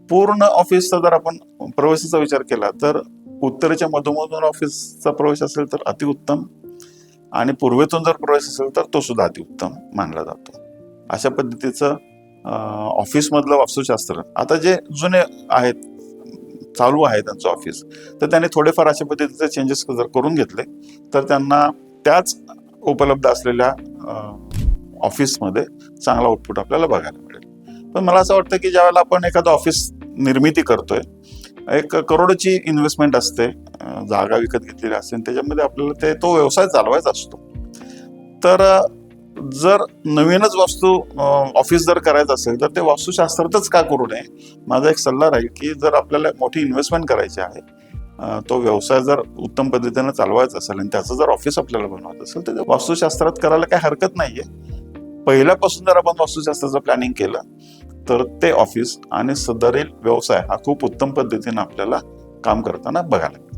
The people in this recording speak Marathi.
पूर्ण ऑफिसचा जर आपण प्रवेशाचा विचार केला तर उत्तरेच्या मधोमधून ऑफिसचा प्रवेश असेल तर अतिउत्तम, आणि पूर्वेतून जर प्रवेश असेल तर तो सुद्धा अतिउत्तम मानला जातो. अशा पद्धतीचं ऑफिसमधलं वास्तुशास्त्र. आता जे जुने आहेत, चालू आहे त्यांचं ऑफिस, तर त्यांनी थोडेफार अशा पद्धतीचे चेंजेस जर करून घेतले तर त्यांना त्याच उपलब्ध असलेल्या ऑफिसमध्ये चांगला आउटपुट आपल्याला बघायला मिळेल. पण मला असं वाटतं की ज्यावेळेला आपण एखादं ऑफिस निर्मिती करतोय, एक करोडोची इन्व्हेस्टमेंट असते, जागा विकत घेतलेली असते, त्याच्यामध्ये आपल्याला तो व्यवसाय चालवायचा असतो. तर जर नवीनच ऑफिस जर करायचं असेल तर ते वास्तुशास्त्रातच का करू नये. माझा एक सल्ला राहील की जर आपल्याला मोठी इन्व्हेस्टमेंट करायची आहे, तो व्यवसाय जर उत्तम पद्धतीने चालवायचा असेल आणि त्याचं जर ऑफिस आपल्याला बनवायचं असेल तर वास्तुशास्त्रात करायला काही हरकत नाहीये. पहिल्यापासून जर आपण वास्तुशास्त्राचं प्लॅनिंग केलं तर ते ऑफिस आणि सदरील व्यवसाय हा खूप उत्तम पद्धतीने आपल्याला काम करताना बघायला